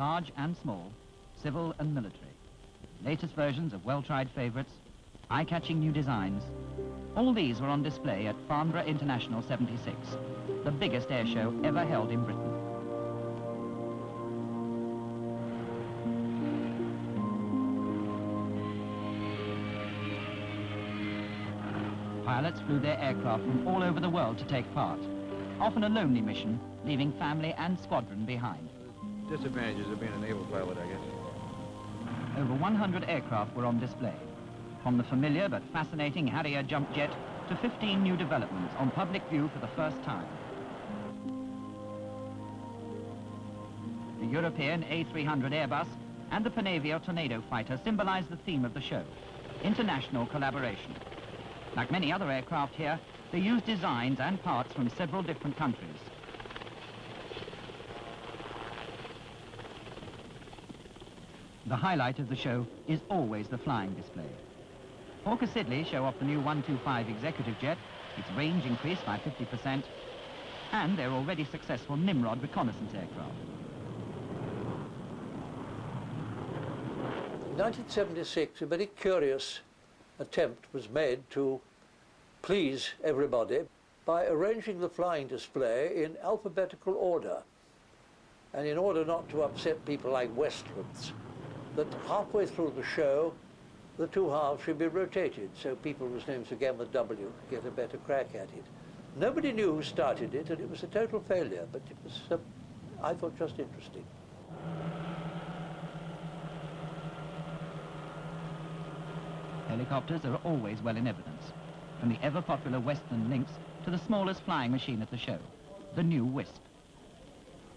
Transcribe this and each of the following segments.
large and small, civil and military. Latest versions of well-tried favourites, eye-catching new designs. All these were on display at Farnborough International 76, the biggest air show ever held in Britain. Pilots flew their aircraft from all over the world to take part, often a lonely mission, leaving family and squadron behind. Disadvantages of being a naval pilot, I guess. Over 100 aircraft were on display, from the familiar but fascinating Harrier jump jet to 15 new developments on public view for the first time. The European A300 Airbus and the Panavia Tornado fighter symbolize the theme of the show, international collaboration. Like many other aircraft here, they use designs and parts from several different countries. The highlight of the show is always the flying display. Hawker Siddeley show off the new 125 executive jet, its range increased by 50%, and their already successful Nimrod reconnaissance aircraft. In 1976, a very curious attempt was made to please everybody by arranging the flying display in alphabetical order. And in order not to upset people like Westlands, that halfway through the show, the two halves should be rotated, so people whose names began with W could get a better crack at it. Nobody knew who started it, and it was a total failure, but it was, I thought, just interesting. Helicopters are always well in evidence, from the ever-popular Westland Lynx to the smallest flying machine at the show, the new Wisp.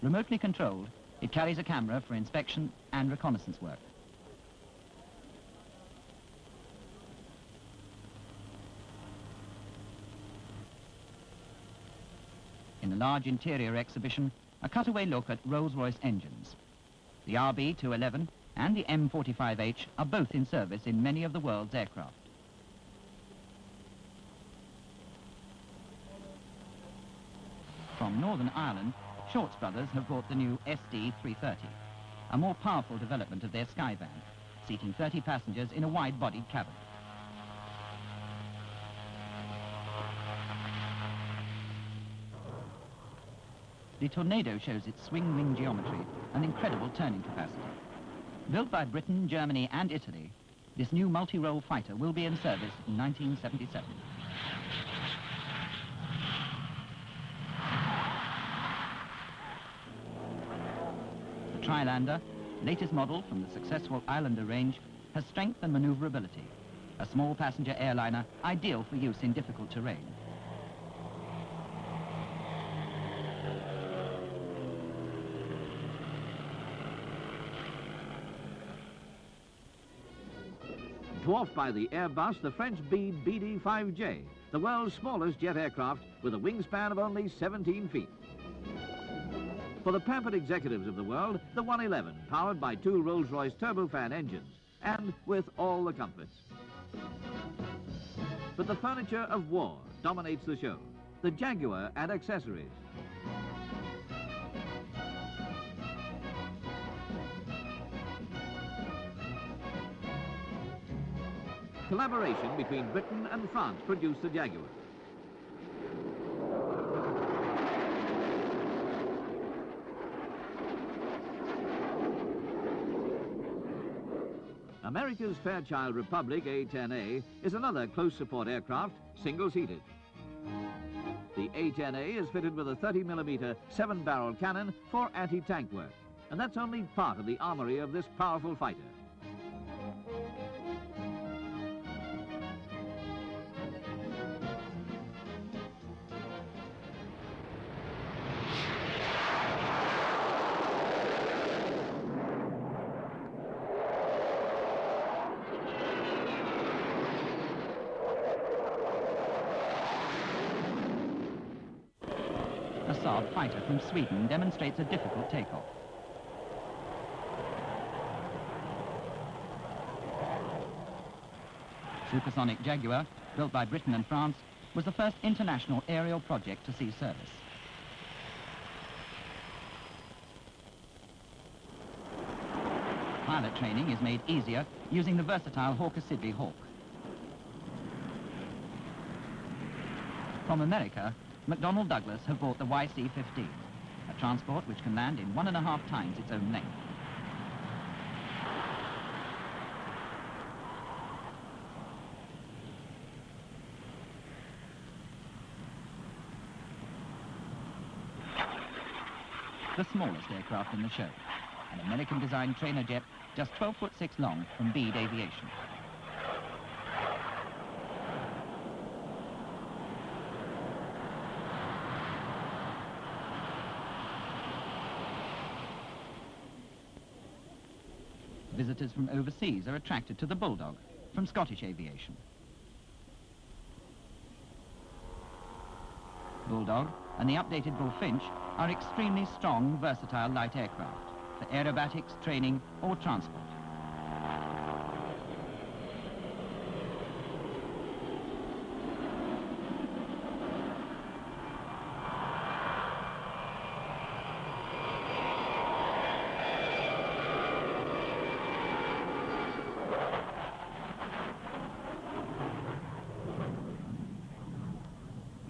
Remotely controlled, it carries a camera for inspection and reconnaissance work. In the large interior exhibition, a cutaway look at Rolls-Royce engines. The RB211 and the M45H are both in service in many of the world's aircraft. From Northern Ireland, Shorts Brothers have brought the new SD330, a more powerful development of their Skyvan, seating 30 passengers in a wide-bodied cabin. The Tornado shows its swing wing geometry and incredible turning capacity. Built by Britain, Germany and Italy, this new multi-role fighter will be in service in 1977. The Trilander, latest model from the successful Islander range, has strength and maneuverability. A small passenger airliner ideal for use in difficult terrain. Dwarfed by the Airbus, the French Bede BD-5J, the world's smallest jet aircraft with a wingspan of only 17 feet. For the pampered executives of the world, the 111, powered by two Rolls-Royce turbofan engines, and with all the comforts. But the furniture of war dominates the show, the Jaguar and accessories. Collaboration between Britain and France produced the Jaguar. America's Fairchild Republic A-10A is another close support aircraft, single-seated. The A-10A is fitted with a 30mm 7-barrel cannon for anti-tank work, and that's only part of the armory of this powerful fighter. A Saab fighter from Sweden demonstrates a difficult takeoff. Supersonic Jaguar, built by Britain and France, was the first international aerial project to see service. Pilot training is made easier using the versatile Hawker Siddeley Hawk. From America, McDonnell Douglas have bought the YC-15, a transport which can land in 1.5 times its own length. The smallest aircraft in the show, an American-designed trainer jet just 12'6" long from Bead Aviation. Visitors from overseas are attracted to the Bulldog from Scottish Aviation. Bulldog and the updated Bullfinch are extremely strong, versatile light aircraft for aerobatics, training or transport.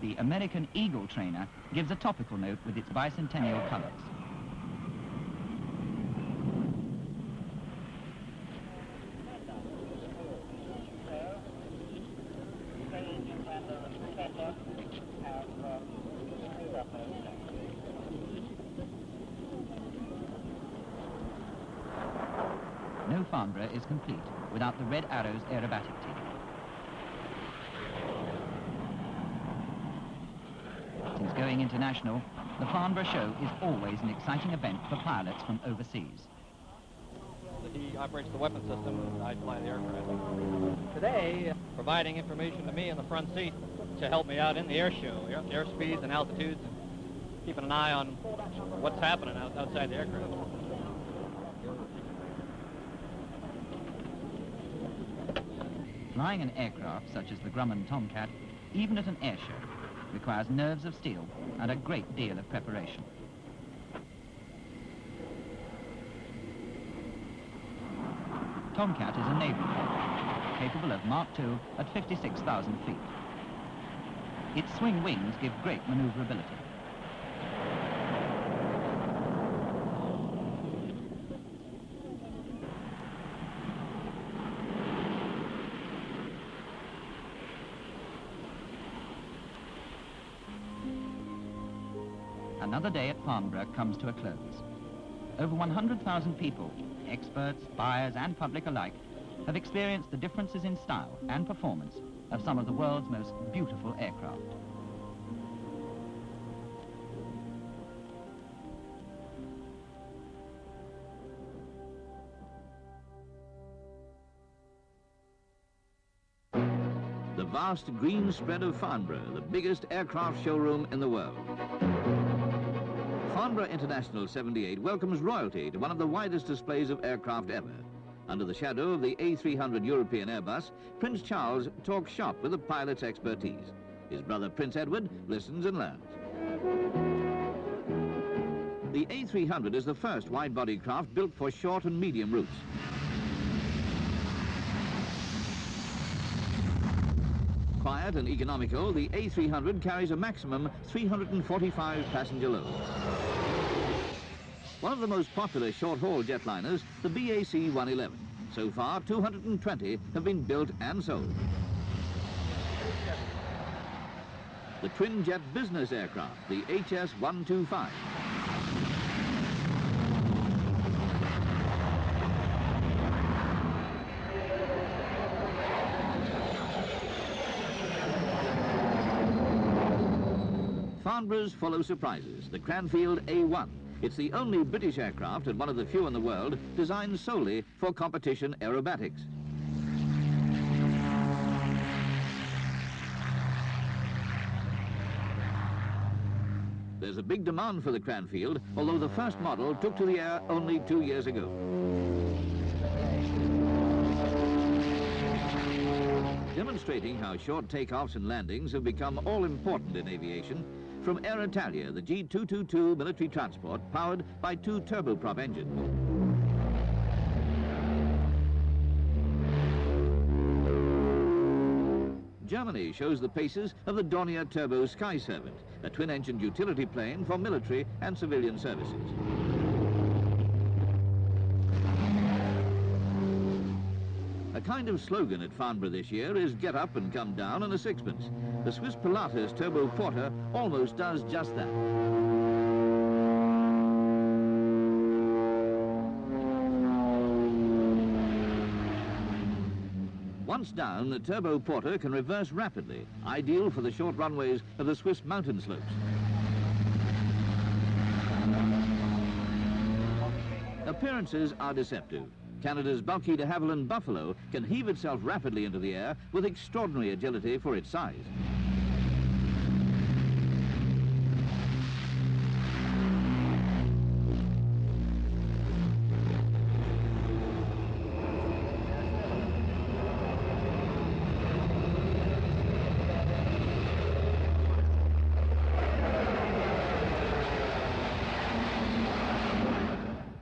The American Eagle trainer gives a topical note with its bicentennial colors. No Farnborough is complete without the Red Arrows Aerobatic team. Since going international, the Farnborough show is always an exciting event for pilots from overseas. He operates the weapon system and I fly the aircraft. Today, providing information to me in the front seat to help me out in the air show, airspeeds and altitudes, and keeping an eye on what's happening outside the aircraft. Flying an aircraft such as the Grumman Tomcat, even at an air show, requires nerves of steel and a great deal of preparation. Tomcat is a naval plane, capable of Mark II at 56,000 feet. Its swing wings give great maneuverability. Another day at Farnborough comes to a close. Over 100,000 people, experts, buyers and public alike, have experienced the differences in style and performance of some of the world's most beautiful aircraft. The vast green spread of Farnborough, the biggest aircraft showroom in the world. Farnborough International 78 welcomes royalty to one of the widest displays of aircraft ever. Under the shadow of the A300 European Airbus, Prince Charles talks shop with the pilot's expertise. His brother Prince Edward listens and learns. The A300 is the first wide-body craft built for short and medium routes. Quiet and economical, the A300 carries a maximum 345 passenger load. One of the most popular short-haul jetliners, the BAC 111. So far, 220 have been built and sold. The twin-jet business aircraft, the HS 125. Farnborough's full of surprises, the Cranfield A1. It's the only British aircraft, and one of the few in the world, designed solely for competition aerobatics. There's a big demand for the Cranfield, although the first model took to the air only 2 years ago. Demonstrating how short takeoffs and landings have become all-important in aviation, from Air Italia, the G222 military transport powered by 2 turboprop engines. Germany shows the paces of the Dornier Turbo Sky Servant, a twin-engined utility plane for military and civilian services. A kind of slogan at Farnborough this year is get up and come down and a sixpence. The Swiss Pilatus Turbo Porter almost does just that. Once down, the Turbo Porter can reverse rapidly, ideal for the short runways of the Swiss mountain slopes. Appearances are deceptive. Canada's bulky de Havilland Buffalo can heave itself rapidly into the air with extraordinary agility for its size.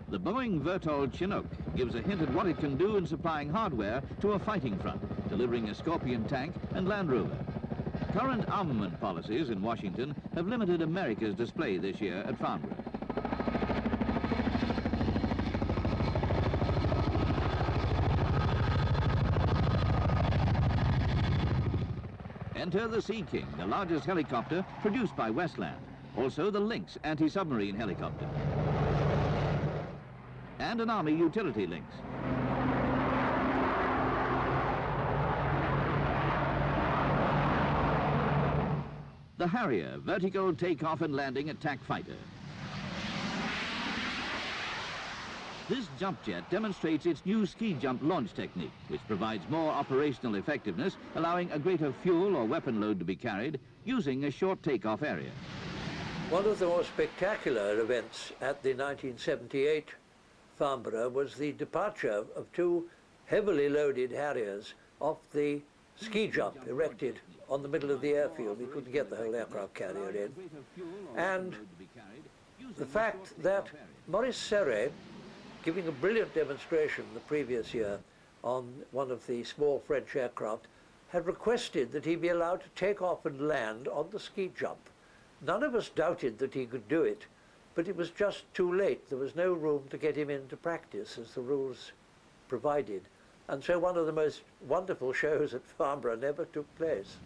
The Boeing Vertol Chinook gives a hint at what it can do in supplying hardware to a fighting front, delivering a Scorpion tank and Land Rover. Current armament policies in Washington have limited America's display this year at Farnborough. Enter the Sea King, the largest helicopter produced by Westland. Also the Lynx anti-submarine helicopter. And an Army utility Lynx. The Harrier, vertical takeoff and landing attack fighter. This jump jet demonstrates its new ski jump launch technique, which provides more operational effectiveness, allowing a greater fuel or weapon load to be carried using a short takeoff area. One of the more spectacular events at the 1978 Farnborough was the departure of two heavily loaded Harriers off the ski jump erected on the middle of the airfield. We couldn't get the whole aircraft carrier in. And the fact that Maurice Serre, giving a brilliant demonstration the previous year on one of the small French aircraft, had requested that he be allowed to take off and land on the ski jump. None of us doubted that he could do it, but it was just too late. There was no room to get him into practice as the rules provided. And so one of the most wonderful shows at Farnborough never took place.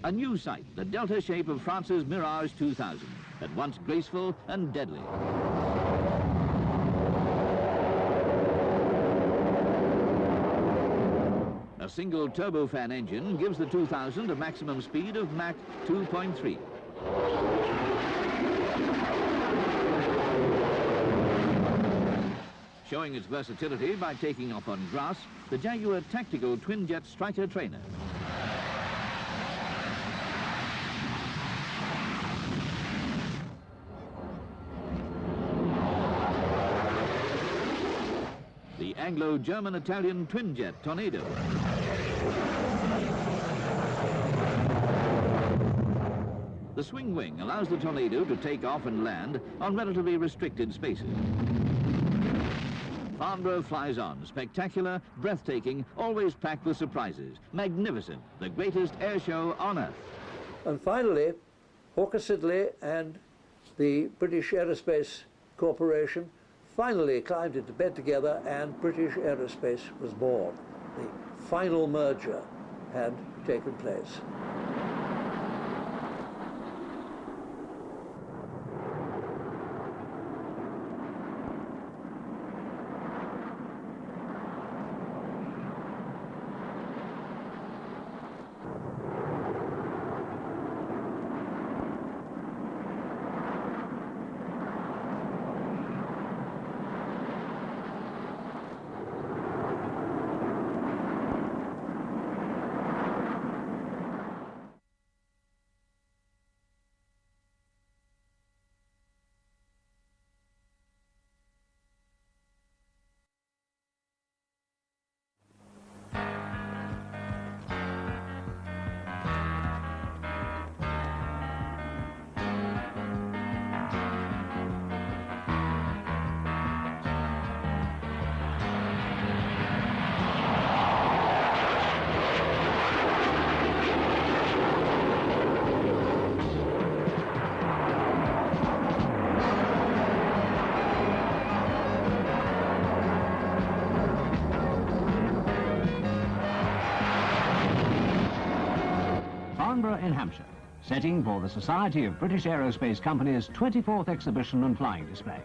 A new sight, the delta shape of France's Mirage 2000, at once graceful and deadly. A single turbofan engine gives the 2000 a maximum speed of Mach 2.3. Showing its versatility by taking off on grass, the Jaguar tactical twin-jet Striker trainer. The Anglo-German-Italian twin-jet Tornado. The swing wing allows the Tornado to take off and land on relatively restricted spaces. Farnborough flies on, spectacular, breathtaking, always packed with surprises. Magnificent, the greatest air show on earth. And finally, Hawker Siddeley and the British Aerospace Corporation finally climbed into bed together, and British Aerospace was born. The final merger had taken place. Hampshire, setting for the Society of British Aerospace Companies' 24th exhibition and flying display.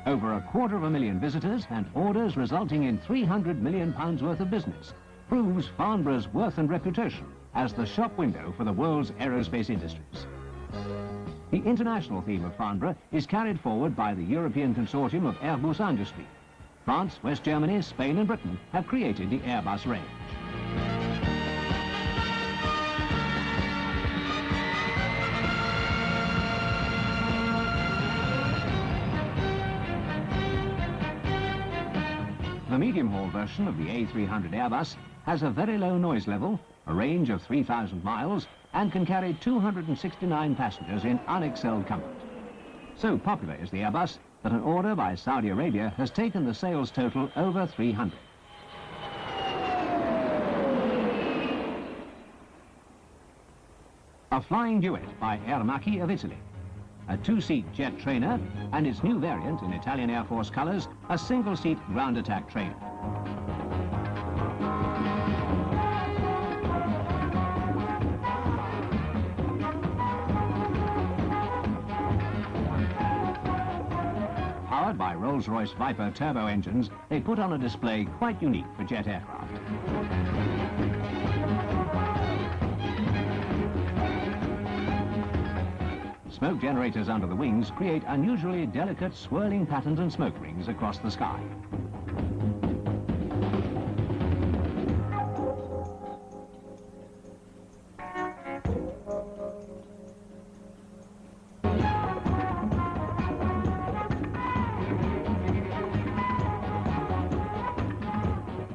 Over £250,000 visitors and orders resulting in £300 million worth of business proves Farnborough's worth and reputation as the shop window for the world's aerospace industries. The international theme of Farnborough is carried forward by the European consortium of Airbus Industrie. France, West Germany, Spain and Britain have created the Airbus range. The medium-haul version of the A300 Airbus has a very low noise level, a range of 3,000 miles, and can carry 269 passengers in unexcelled comfort. So popular is the Airbus that an order by Saudi Arabia has taken the sales total over 300. A flying duet by Aerobatic of Italy. A two-seat jet trainer, and its new variant in Italian Air Force colours, a single-seat ground attack trainer. Powered by Rolls-Royce Viper turbo engines, they put on a display quite unique for jet aircraft. Smoke generators under the wings create unusually delicate swirling patterns and smoke rings across the sky.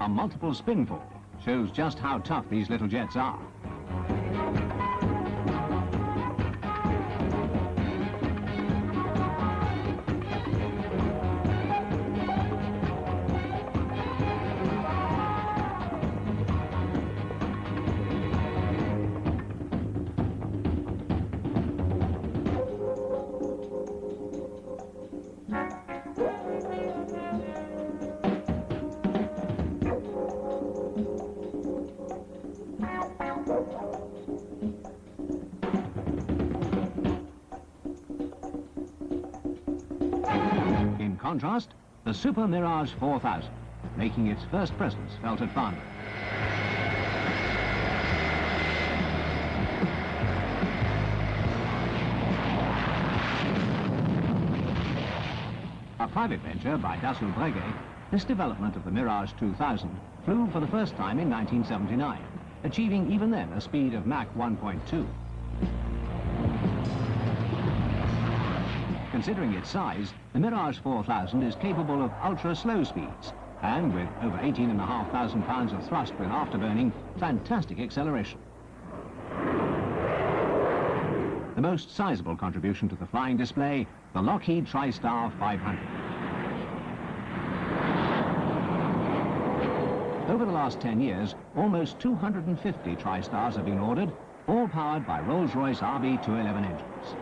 A multiple spinfall shows just how tough these little jets are. In contrast, the Super Mirage 4000, making its first presence felt at Farnborough. A private venture by Dassault Breguet, this development of the Mirage 2000 flew for the first time in 1979, achieving even then a speed of Mach 1.2. Considering its size, the Mirage 4000 is capable of ultra-slow speeds, and with over 18,500 pounds of thrust with afterburning, fantastic acceleration. The most sizable contribution to the flying display, the Lockheed TriStar 500. Over the last 10 years, almost 250 TriStars have been ordered, all powered by Rolls-Royce RB211 engines.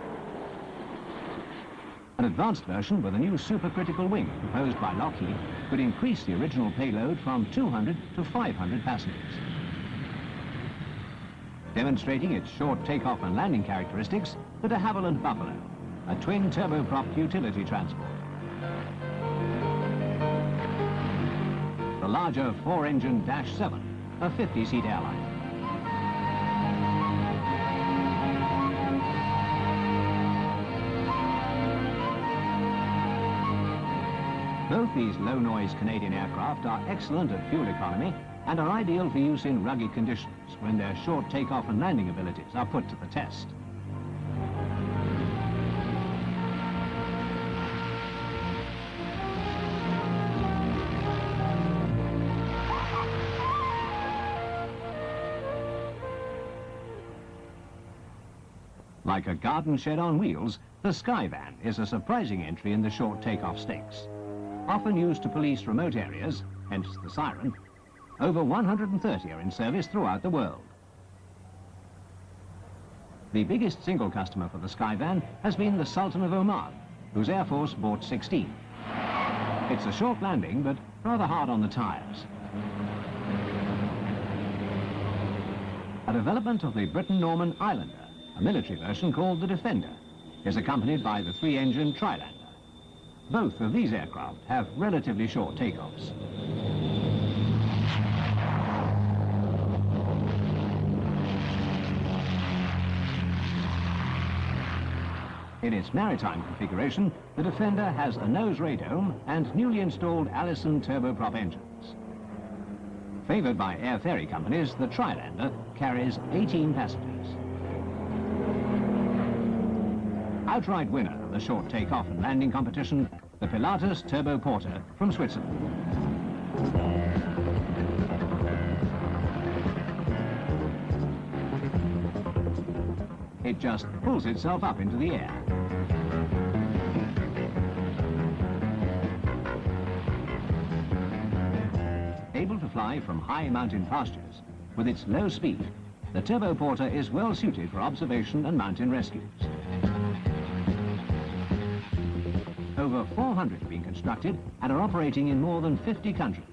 An advanced version with a new supercritical wing proposed by Lockheed could increase the original payload from 200 to 500 passengers. Demonstrating its short takeoff and landing characteristics, the de Havilland Buffalo, a twin turboprop utility transport. The larger 4-engine Dash 7, a 50-seat airliner. Both these low-noise Canadian aircraft are excellent at fuel economy and are ideal for use in rugged conditions when their short takeoff and landing abilities are put to the test. Like a garden shed on wheels, the Skyvan is a surprising entry in the short takeoff stakes. Often used to police remote areas, hence the siren, over 130 are in service throughout the world. The biggest single customer for the Skyvan has been the Sultan of Oman, whose Air Force bought 16. It's a short landing, but rather hard on the tires. a development of the Britain-Norman Islander, a military version called the Defender, is accompanied by the 3-engine Trilander. Both of these aircraft have relatively short takeoffs. In its maritime configuration, the Defender has a nose radome and newly installed Allison turboprop engines. Favoured by air ferry companies, the Trilander carries 18 passengers. Outright winner of the short takeoff and landing competition, the Pilatus Turbo Porter from Switzerland. It just pulls itself up into the air. Able to fly from high mountain pastures, with its low speed, the Turbo Porter is well suited for observation and mountain rescues. Over 400 have been constructed and are operating in more than 50 countries.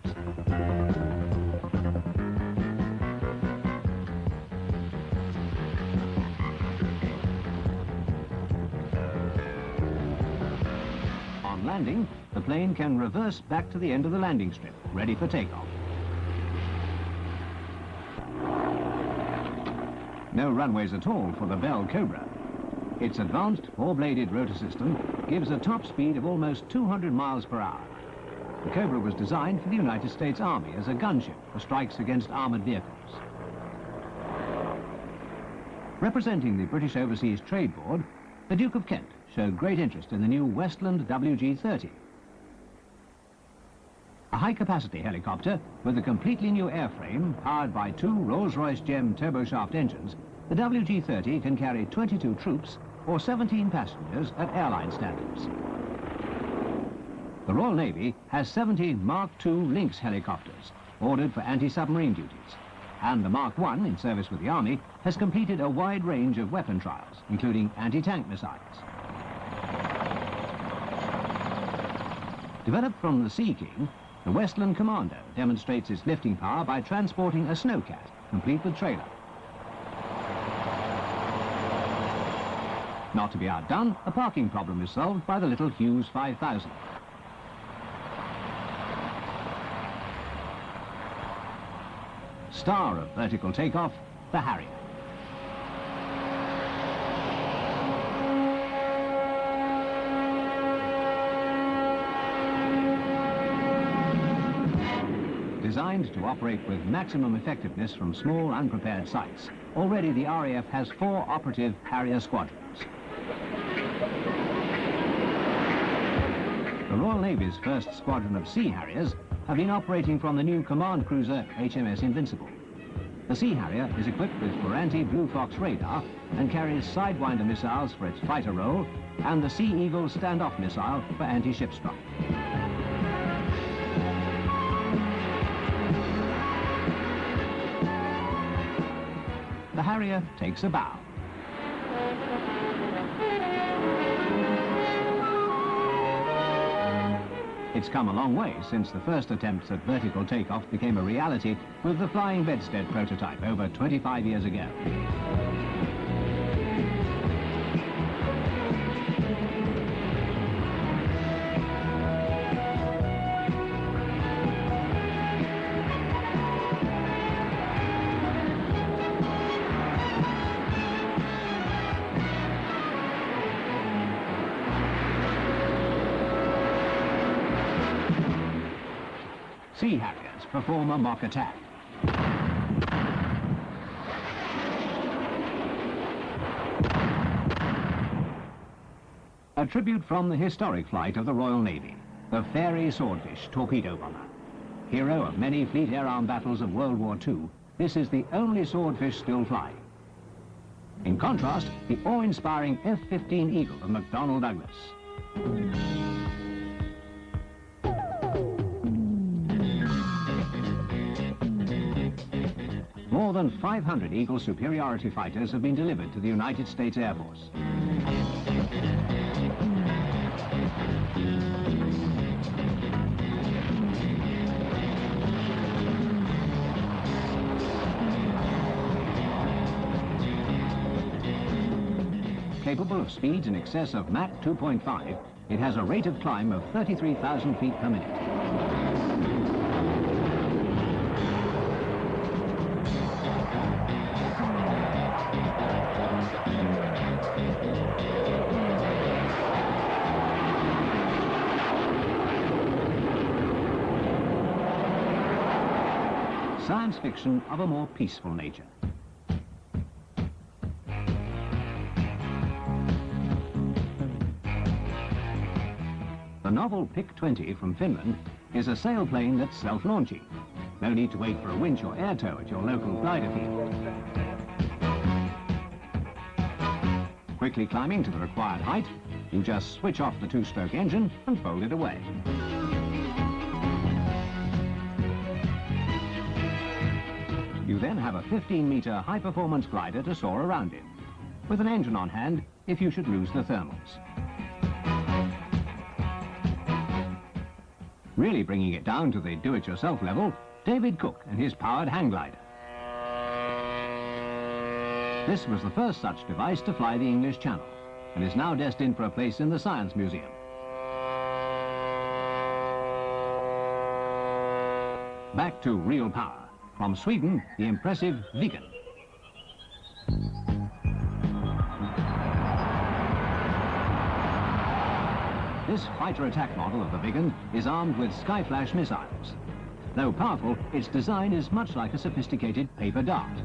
On landing, the plane can reverse back to the end of the landing strip, ready for takeoff. No runways at all for the Bell Cobra. Its advanced 4-bladed rotor system gives a top speed of almost 200 miles per hour. The Cobra was designed for the United States Army as a gunship for strikes against armoured vehicles. Representing the British Overseas Trade Board, the Duke of Kent showed great interest in the new Westland WG-30. A high-capacity helicopter with a completely new airframe powered by 2 Rolls-Royce GEM turboshaft engines, the WG-30 can carry 22 troops or 17 passengers at airline standards. The Royal Navy has 17 Mark II Lynx helicopters ordered for anti-submarine duties, and the Mark I, in service with the Army, has completed a wide range of weapon trials, including anti-tank missiles. Developed from the Sea King, the Westland Commando demonstrates its lifting power by transporting a snowcat, complete with trailer. Not to be outdone, a parking problem is solved by the little Hughes 5000. Star of vertical takeoff, the Harrier. Designed to operate with maximum effectiveness from small, unprepared sites, already the RAF has 4 operative Harrier squadrons. The Royal Navy's first squadron of Sea Harriers have been operating from the new command cruiser HMS Invincible. The Sea Harrier is equipped with Ferranti Blue Fox radar and carries Sidewinder missiles for its fighter role and the Sea Eagle standoff missile for anti-ship strike. The Harrier takes a bow. It's come a long way since the first attempts at vertical takeoff became a reality with the Flying Bedstead prototype over 25 years ago. Sea Harriers perform a mock attack. A tribute from the historic flight of the Royal Navy, the Fairey Swordfish torpedo bomber. Hero of many fleet air-arm battles of World War II, this is the only Swordfish still flying. In contrast, the awe-inspiring F-15 Eagle of McDonnell Douglas. More than 500 Eagle superiority fighters have been delivered to the United States Air Force. capable of speeds in excess of Mach 2.5, it has a rate of climb of 33,000 feet per minute. Science fiction of a more peaceful nature. The novel PIC-20 from Finland is a sailplane that's self-launching. No need to wait for a winch or air tow at your local glider field. Quickly climbing to the required height, you just switch off the two-stroke engine and fold it away. You then have a 15-meter high-performance glider to soar around in, with an engine on hand if you should lose the thermals. Really bringing it down to the do-it-yourself level, David Cook and his powered hang glider. This was the first such device to fly the English Channel, and is now destined for a place in the Science Museum. Back to real power. From Sweden, the impressive Viggen. This fighter attack model of the Viggen is armed with Skyflash missiles. Though powerful, its design is much like a sophisticated paper dart.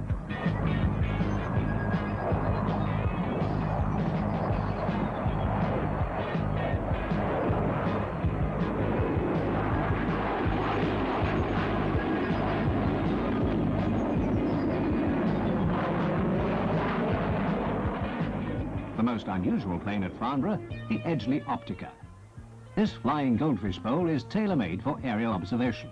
The most unusual plane at Farnborough, the Edgeley Optica. This flying goldfish bowl is tailor-made for aerial observation.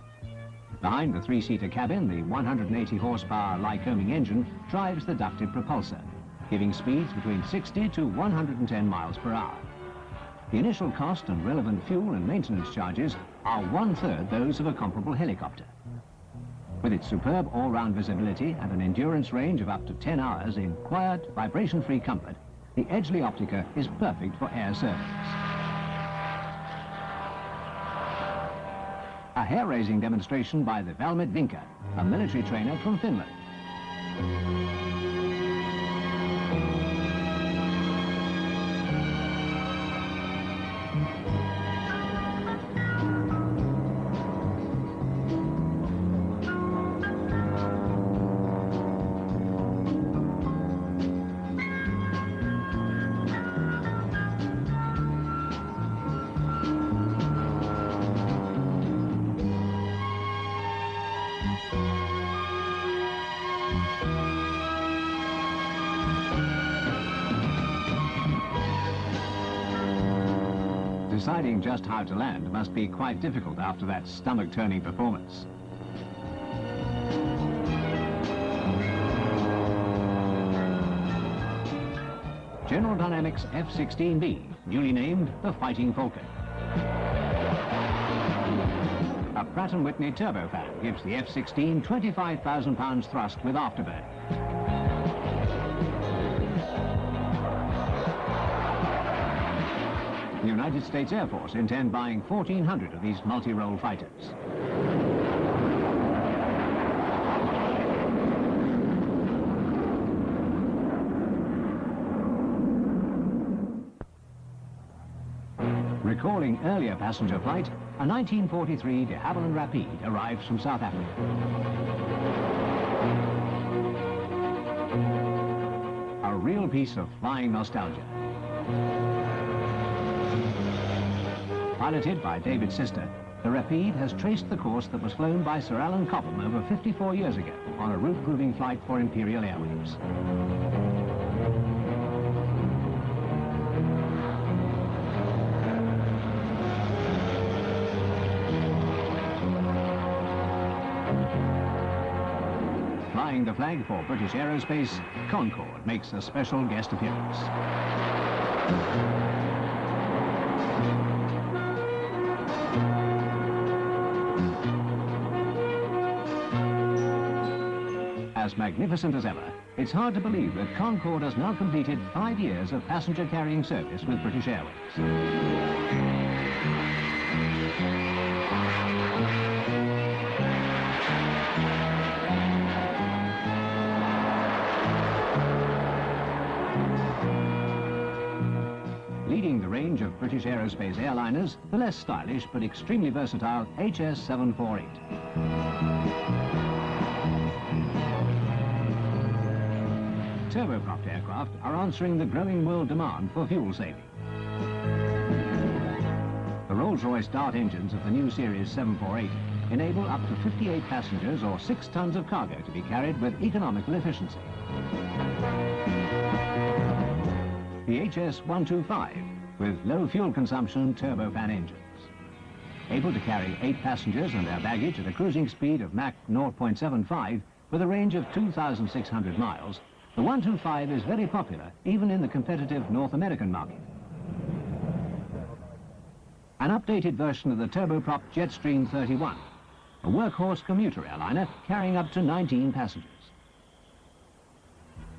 Behind the three-seater cabin, the 180 horsepower Lycoming engine drives the ducted propulsor, giving speeds between 60 to 110 miles per hour. The initial cost and relevant fuel and maintenance charges are 1/3 those of a comparable helicopter. With its superb all-round visibility and an endurance range of up to 10 hours in quiet, vibration-free comfort, the Edgeley Optica is perfect for air surveys. A hair-raising demonstration by the Valmet Vinka, a military trainer from Finland. Deciding just how to land must be quite difficult after that stomach-turning performance. General Dynamics F-16B, newly named the Fighting Falcon. A Pratt & Whitney turbofan gives the F-16 25,000 pounds thrust with afterburn. The United States Air Force intend buying 1,400 of these multi-role fighters. Recalling earlier passenger flight, a 1943 de Havilland Rapide arrives from South Africa. A real piece of flying nostalgia. Piloted by David's sister, the Rapide has traced the course that was flown by Sir Alan Cobham over 54 years ago on a route-proving flight for Imperial Airways. Flying the flag for British Aerospace, Concorde makes a special guest appearance. As as magnificent as ever, it's hard to believe that Concorde has now completed 5 years of passenger carrying service with British Airways. Leading the range of British Aerospace airliners, the less stylish but extremely versatile HS748. Turboprop aircraft are answering the growing world demand for fuel saving. The Rolls-Royce Dart engines of the new Series 748 enable up to 58 passengers or 6 tons of cargo to be carried with economical efficiency. The HS125 with low fuel consumption turbofan engines. Able to carry 8 passengers and their baggage at a cruising speed of Mach 0.75 with a range of 2,600 miles, the 125 is very popular even in the competitive North American market. An updated version of the turboprop Jetstream 31, a workhorse commuter airliner carrying up to 19 passengers.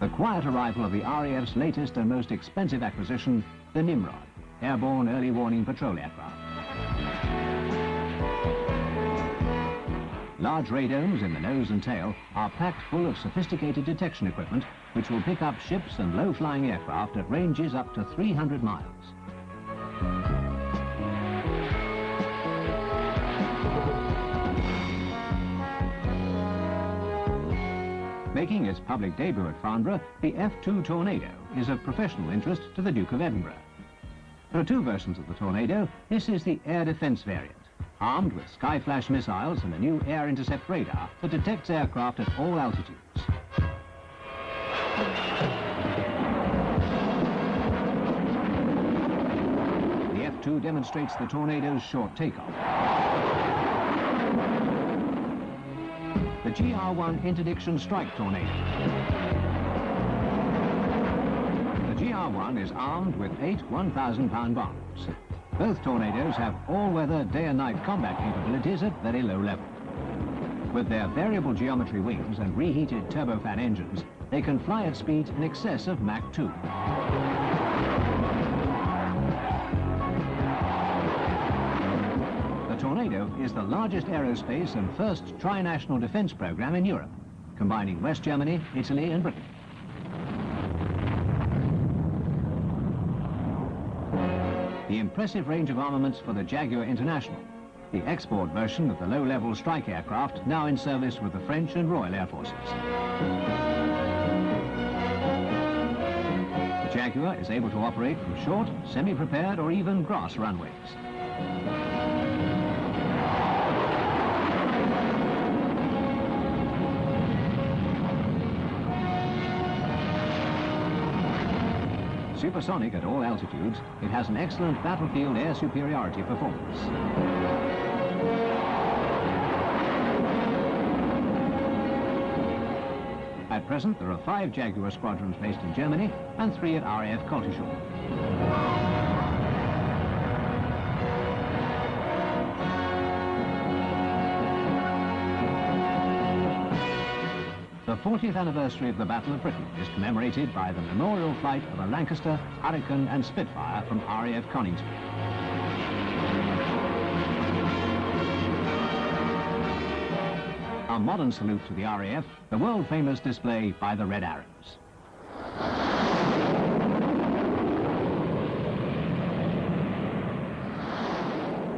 The quiet arrival of the RAF's latest and most expensive acquisition, the Nimrod, airborne early warning patrol aircraft. Large radomes in the nose and tail are packed full of sophisticated detection equipment which will pick up ships and low-flying aircraft at ranges up to 300 miles. Making its public debut at Farnborough, the F2 Tornado is of professional interest to the Duke of Edinburgh. There are 2 versions of the Tornado. This is the air defence variant, armed with Skyflash missiles and a new air intercept radar that detects aircraft at all altitudes. The F2 demonstrates the Tornado's short takeoff. The GR1 Interdiction Strike Tornado. The GR1 is armed with 8 1,000-pound bombs. Both Tornadoes have all-weather day and night combat capabilities at very low level. With their variable geometry wings and reheated turbofan engines, they can fly at speeds in excess of Mach 2. The Tornado is the largest aerospace and first tri-national defence programme in Europe, combining West Germany, Italy and Britain. The impressive range of armaments for the Jaguar International, the export version of the low-level strike aircraft now in service with the French and Royal Air Forces. The Jaguar is able to operate from short, semi-prepared or even grass runways. Supersonic at all altitudes, it has an excellent battlefield air superiority performance. At present, there are 5 Jaguar squadrons based in Germany and 3 at RAF Coltishall. The 40th anniversary of the Battle of Britain is commemorated by the memorial flight of a Lancaster, Hurricane and Spitfire from RAF Coningsby. A modern salute to the RAF, the world-famous display by the Red Arrows.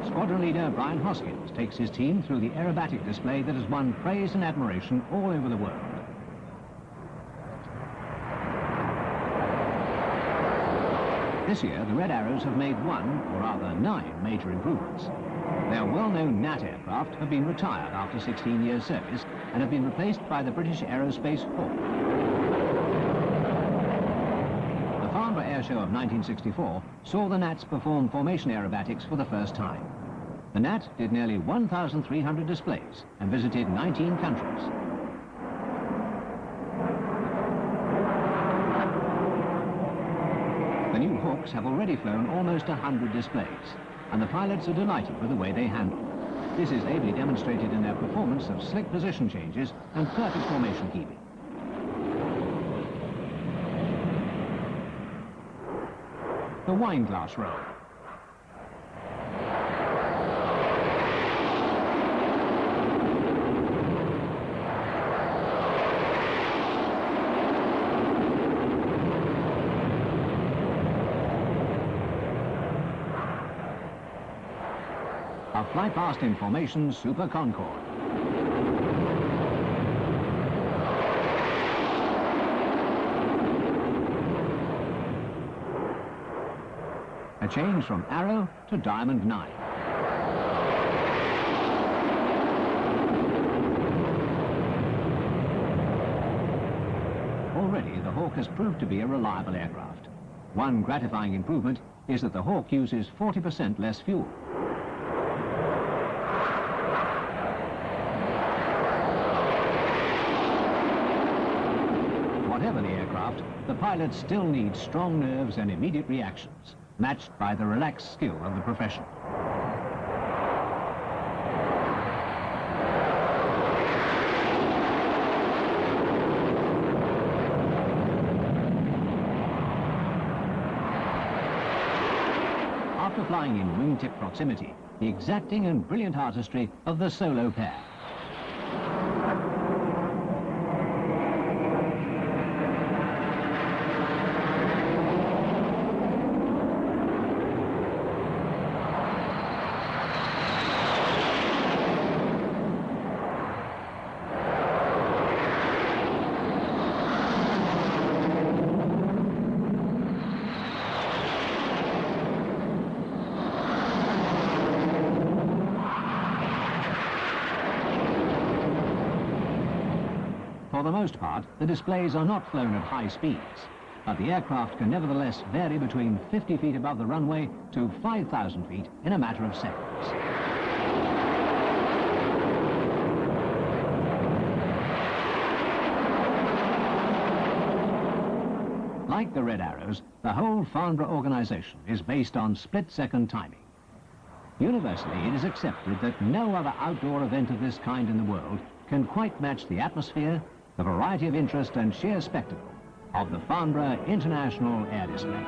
Squadron leader Brian Hoskins takes his team through the aerobatic display that has won praise and admiration all over the world. This year, the Red Arrows have made 1, or rather 9, major improvements. Their well-known Nat aircraft have been retired after 16 years' service and have been replaced by the British Aerospace Hawk. The Farnborough Air Show of 1964 saw the Nats perform formation aerobatics for the first time. The Nat did nearly 1,300 displays and visited 19 countries. The new Hawks have already flown almost 100 displays, and the pilots are delighted with the way they handle. This is ably demonstrated in their performance of slick position changes and perfect formation keeping. the wine glass roll. A fly past in formation Super Concorde. A change from Arrow to Diamond 9. Already the Hawk has proved to be a reliable aircraft. One gratifying improvement is that the Hawk uses 40% less fuel. Whatever the aircraft, the pilot still needs strong nerves and immediate reactions, matched by the relaxed skill of the profession. After flying in wingtip proximity, the exacting and brilliant artistry of the solo pair. For the most part, the displays are not flown at high speeds, but the aircraft can nevertheless vary between 50 feet above the runway to 5,000 feet in a matter of seconds. Like the Red Arrows, the whole Farnborough organization is based on split-second timing. Universally, it is accepted that no other outdoor event of this kind in the world can quite match the atmosphere, the variety of interest and sheer spectacle of the Farnborough International Air Display.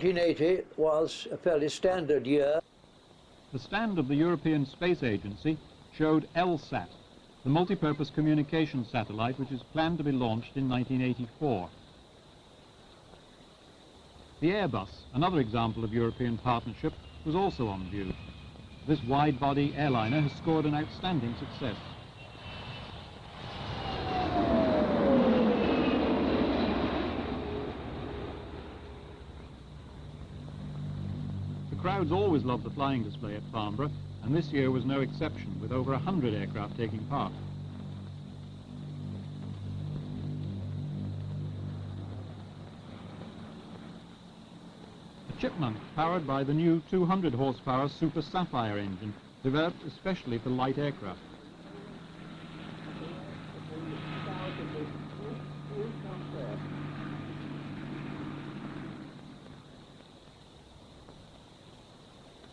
'80 was a fairly standard year. The stand of the European Space Agency showed LSAT, the multipurpose communication satellite which is planned to be launched in 1984. The Airbus, another example of European partnership, was also on view. This wide-body airliner has scored an outstanding success. The crowds always love the flying display at Farnborough, and this year was no exception, with over 100 aircraft taking part. A Chipmunk powered by the new 200 horsepower Super Sapphire engine, developed especially for light aircraft.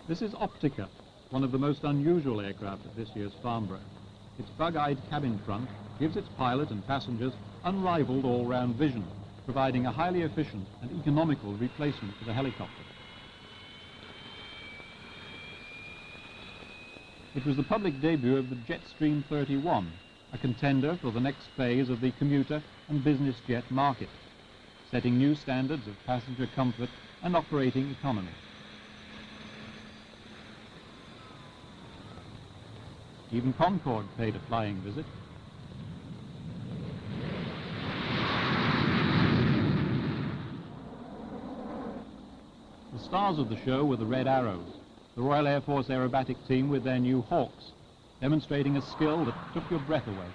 This is Optica, one of the most unusual aircraft at this year's Farnborough. Its bug-eyed cabin front gives its pilot and passengers unrivaled all-round vision, providing a highly efficient and economical replacement for the helicopter. It was the public debut of the Jetstream 31, a contender for the next phase of the commuter and business jet market, setting new standards of passenger comfort and operating economy. Even Concorde paid a flying visit. stars of the show were the Red Arrows, the Royal Air Force aerobatic team with their new Hawks, demonstrating a skill that took your breath away.